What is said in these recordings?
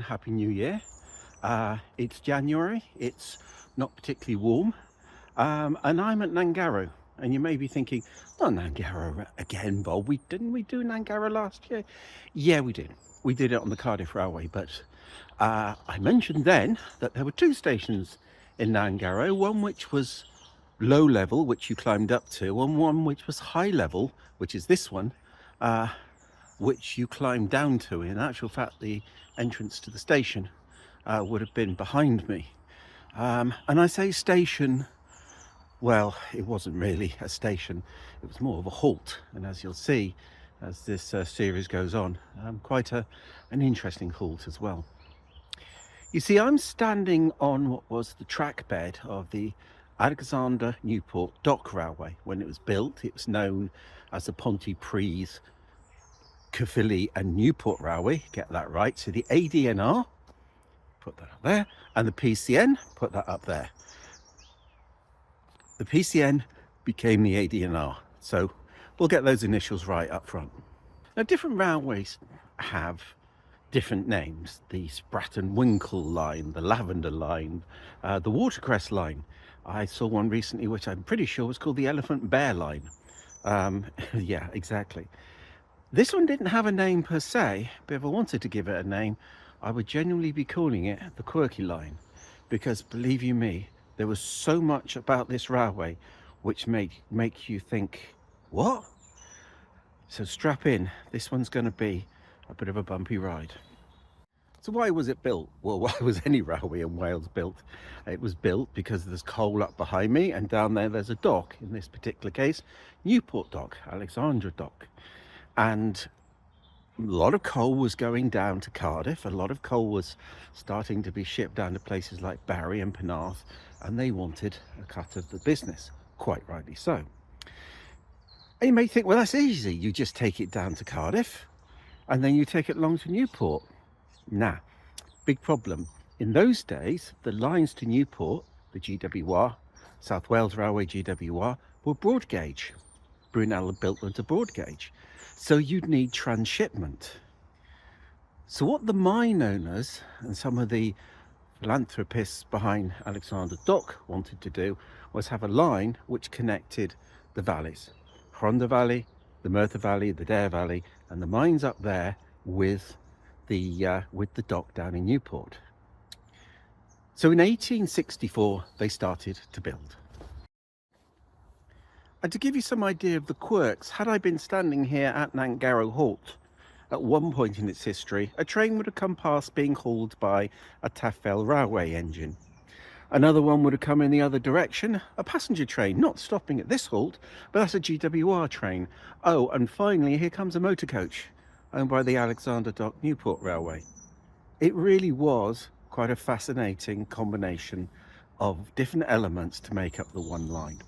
Happy New Year. It's January, it's not particularly warm, and I'm at Nangaro. And you may be thinking, not Nangaro again, Bob. Didn't we do Nangaro last year? Yeah, we did. We did it on the Cardiff Railway, but I mentioned then that there were two stations in Nangaro, one which was low level, which you climbed up to, and one which was high level, which is this one, which you climb down to. In actual fact, the entrance to the station would have been behind me. And I say station, well, it wasn't really a station, it was more of a halt. And as you'll see, as this series goes on, quite an interesting halt as well. You see, I'm standing on what was the track bed of the Alexandra Newport Dock Railway. When it was built, it was known as the Pontypridd, Caerphilly and Newport Railway, get that right. So the ADNR, put that up there, and the PCN, put that up there. The PCN became the ADNR, so we'll get those initials right up front. Now, different railways have different names: the Spratton Winkle line, the Lavender line, the Watercress line. I saw one recently which I'm pretty sure was called the Elephant Bear line. Yeah, exactly. This one didn't have a name per se, but if I wanted to give it a name, I would genuinely be calling it the Quirky Line, because believe you me, there was so much about this railway which make you think, what? So strap in, this one's going to be a bit of a bumpy ride. So why was it built? Well, why was any railway in Wales built? It was built because there's coal up behind me, and down there there's a dock. In this particular case, Newport Dock, Alexandra Dock. And a lot of coal was going down to Cardiff. A lot of coal was starting to be shipped down to places like Barry and Penarth, and they wanted a cut of the business, quite rightly so. And you may think, well, that's easy. You just take it down to Cardiff and then you take it along to Newport. Nah, big problem. In those days, the lines to Newport, the GWR, South Wales Railway GWR, were broad gauge. Brunel had built them to broad gauge. So you'd need transshipment. So what the mine owners and some of the philanthropists behind Alexandra Dock wanted to do was have a line which connected the valleys. Rhondda Valley, the Merthyr Valley, the Dare Valley, and the mines up there with the dock down in Newport. So in 1864, they started to build. And to give you some idea of the quirks, had I been standing here at Nangaro Halt, at one point in its history, a train would have come past being hauled by a Taffel railway engine. Another one would have come in the other direction, a passenger train, not stopping at this halt, but that's a GWR train. Oh, and finally, here comes a motor coach, owned by the Alexandra Dock Newport Railway. It really was quite a fascinating combination of different elements to make up the one line.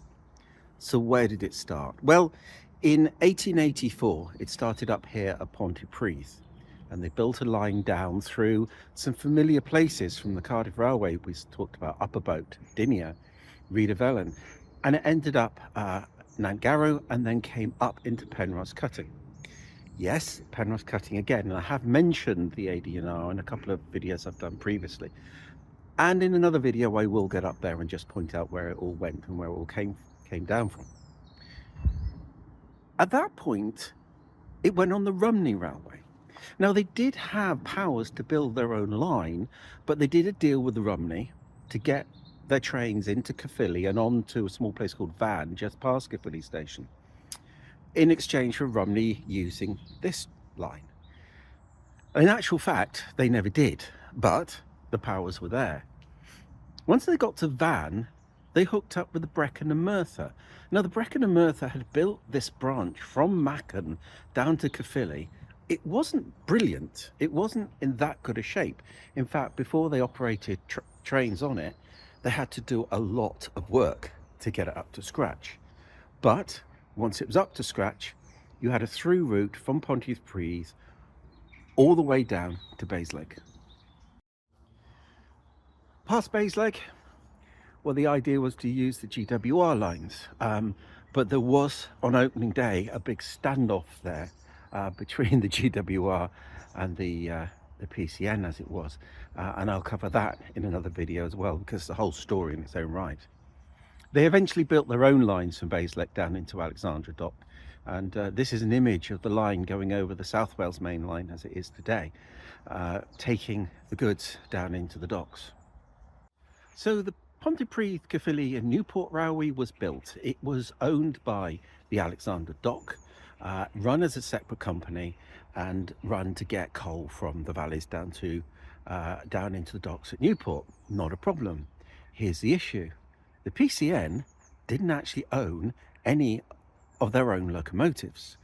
So where did it start? Well, in 1884, it started up here at Pontypridd, and they built a line down through some familiar places from the Cardiff Railway. We talked about Upperboat, Dinia, Rhydyfelin, and it ended up Nangaro and then came up into Penrose Cutting. Yes, Penrose Cutting again, and I have mentioned the ADNR in a couple of videos I've done previously. And in another video, I will get up there and just point out where it all went and where it all came down from. At that point, it went on the Rumney Railway. Now, they did have powers to build their own line, but they did a deal with the Rumney to get their trains into Caerphilly and on to a small place called Van, just past Caerphilly station, in exchange for Rumney using this line. In actual fact, they never did, but the powers were there. Once they got to Van, they hooked up with the Brecon and Merthyr. Now, the Brecon and Merthyr had built this branch from Macon down to Caerphilly. It wasn't brilliant. It wasn't in that good a shape. In fact, before they operated trains on it, they had to do a lot of work to get it up to scratch. But once it was up to scratch, you had a through route from Pontypridd all the way down to Basleg. Past Basleg, well, the idea was to use the GWR lines, but there was, on opening day, a big standoff there between the GWR and the the PCN as it was, and I'll cover that in another video as well, because it's a whole story in its own right. They eventually built their own lines from Baseleck down into Alexandra Dock, and this is an image of the line going over the South Wales main line as it is today, taking the goods down into the docks. So the Pontypridd, Caerphilly and Newport Railway was built. It was owned by the Alexandra Dock, run as a separate company and run to get coal from the valleys down into the docks at Newport. Not a problem. Here's the issue. The PCN didn't actually own any of their own locomotives.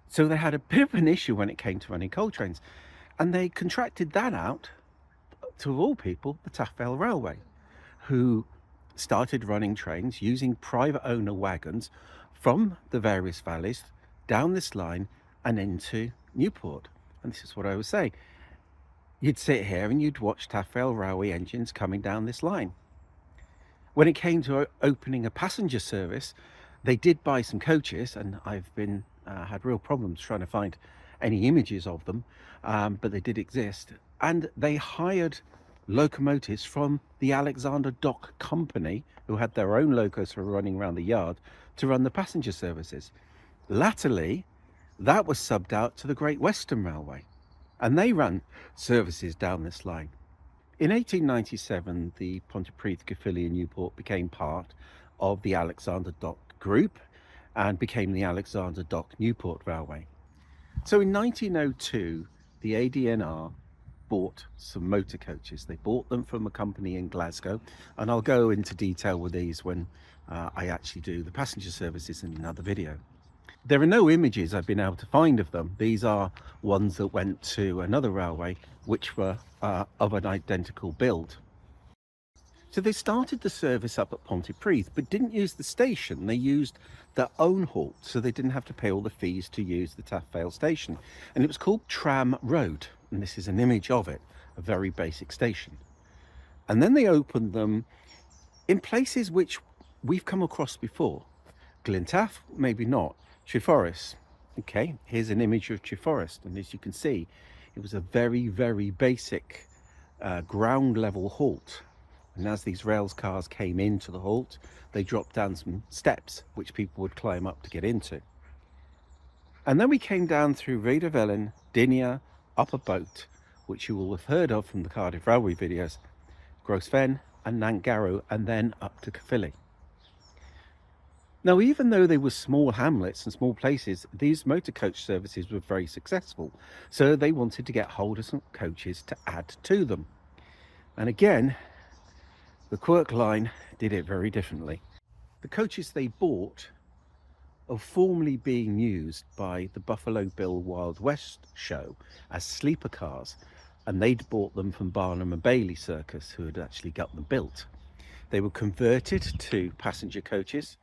So they had a bit of an issue when it came to running coal trains. And they contracted that out to, of all people, the Taffrail Railway, who started running trains using private owner wagons from the various valleys down this line and into Newport. And this is what I was saying. You'd sit here and you'd watch Taffrail Railway engines coming down this line. When it came to opening a passenger service, they did buy some coaches, and I've been had real problems trying to find any images of them, but they did exist. And they hired locomotives from the Alexandra Dock Company, who had their own locos for running around the yard, to run the passenger services. Latterly, that was subbed out to the Great Western Railway, and they ran services down this line. In 1897, the Pontypridd, Caerphilly and Newport became part of the Alexandra Dock Group and became the Alexandra Dock Newport Railway. So in 1902, the ADNR bought some motor coaches. They bought them from a company in Glasgow, and I'll go into detail with these when I actually do the passenger services in another video. There are no images I've been able to find of them. These are ones that went to another railway which were of an identical build. So they started the service up at Pontypridd, but didn't use the station. They used their own halt, so they didn't have to pay all the fees to use the Taffrail station. And it was called Tram Road, and this is an image of it, a very basic station. And then they opened them in places which we've come across before. Glintaff, maybe not. Treforest. Okay, here's an image of Treforest, and as you can see, it was a very, very basic ground level halt. And as these rails cars came into the halt, they dropped down some steps which people would climb up to get into. And then we came down through Rhyd-y-Felin, Dinia, Upper Boat, which you will have heard of from the Cardiff Railway videos, Grosvenor and Nantgarrow, and then up to Caerphilly. Now, even though they were small hamlets and small places, these motor coach services were very successful. So they wanted to get hold of some coaches to add to them. And again, the Quirky Line did it very differently. The coaches they bought are formerly being used by the Buffalo Bill Wild West show as sleeper cars, and they'd bought them from Barnum and Bailey Circus, who had actually got them built. They were converted to passenger coaches,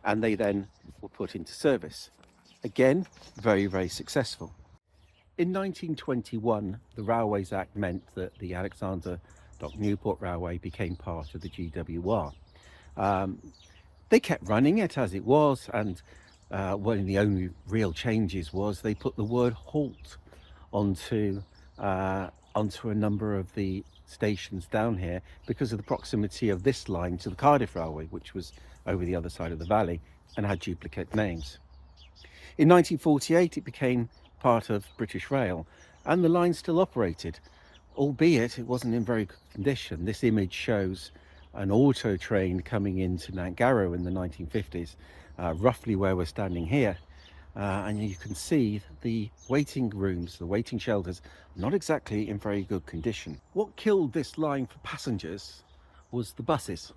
and they then were put into service. Again, very, very successful. In 1921, the Railways Act meant that the Alexandra Dock Newport Railway became part of the GWR. They kept running it as it was, and one of the only real changes was they put the word halt onto a number of the stations down here because of the proximity of this line to the Cardiff Railway, which was over the other side of the valley and had duplicate names. In 1948, it became part of British Rail, and the line still operated, albeit it wasn't in very good condition. This image shows an auto train coming into Nantgarrow in the 1950s, roughly where we're standing here. And you can see the waiting rooms, the waiting shelters, not exactly in very good condition. What killed this line for passengers was the buses.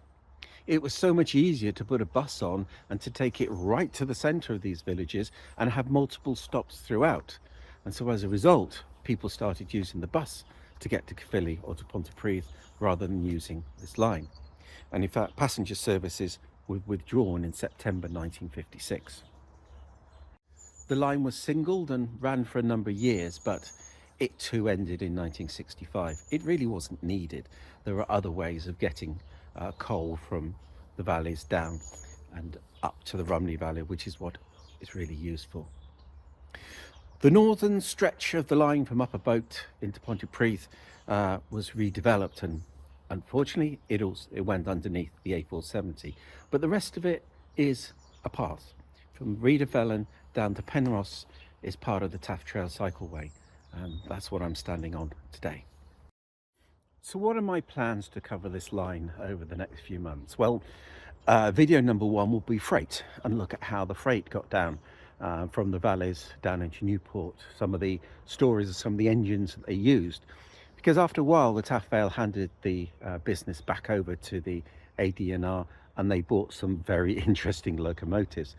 It was so much easier to put a bus on and to take it right to the centre of these villages and have multiple stops throughout. And so as a result, people started using the bus to get to Caerphilly or to Pontypridd rather than using this line. And in fact, passenger services were withdrawn in September 1956. The line was singled and ran for a number of years, but it too ended in 1965. It really wasn't needed. There were other ways of getting coal from the valleys down and up to the Rumney Valley, which is what it's really used for. The northern stretch of the line from Upper Boat into Pontypridd was redeveloped, and unfortunately it went underneath the A470, but the rest of it is a path. From Rhydyfelin down to Penrhos is part of the Taff Trail cycleway, and that's what I'm standing on today. So what are my plans to cover this line over the next few months? Well, video number one will be freight, and look at how the freight got down from the valleys down into Newport, some of the stories of some of the engines that they used, because after a while the Taff Vale handed the business back over to the AD&R, and they bought some very interesting locomotives.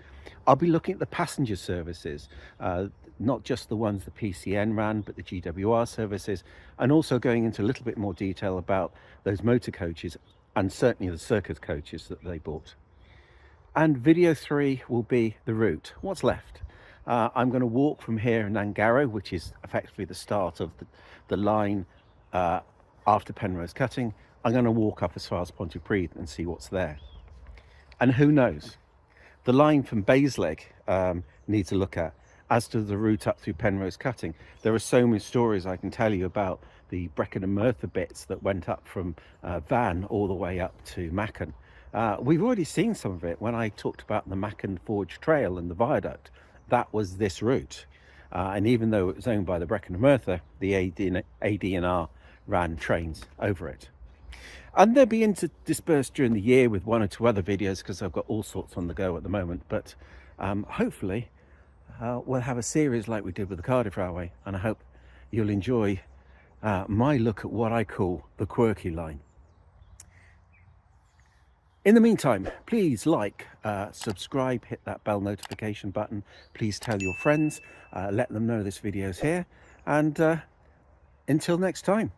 I'll be looking at the passenger services, not just the ones the PCN ran, but the GWR services, and also going into a little bit more detail about those motor coaches and certainly the circus coaches that they bought. And video 3 will be the route, what's left. I'm going to walk from here in Angaro, which is effectively the start of the line after Penrose Cutting. I'm going to walk up as far as Pontypridd and see what's there. And who knows, the line from Basleg needs a look at, as to the route up through Penrose Cutting. There are so many stories I can tell you about the Brecon and Merthyr bits that went up from Van all the way up to Macon. We've already seen some of it when I talked about the Macon Forge Trail and the viaduct. That was this route. And even though it was owned by the Brecon and Merthyr, the AD&R ran trains over it. And they'll be interspersed during the year with one or two other videos, because I've got all sorts on the go at the moment. But hopefully we'll have a series like we did with the Cardiff Railway, and I hope you'll enjoy my look at what I call the Quirky Line. In the meantime, please like, subscribe, hit that bell notification button. Please tell your friends, let them know this video's here, and until next time.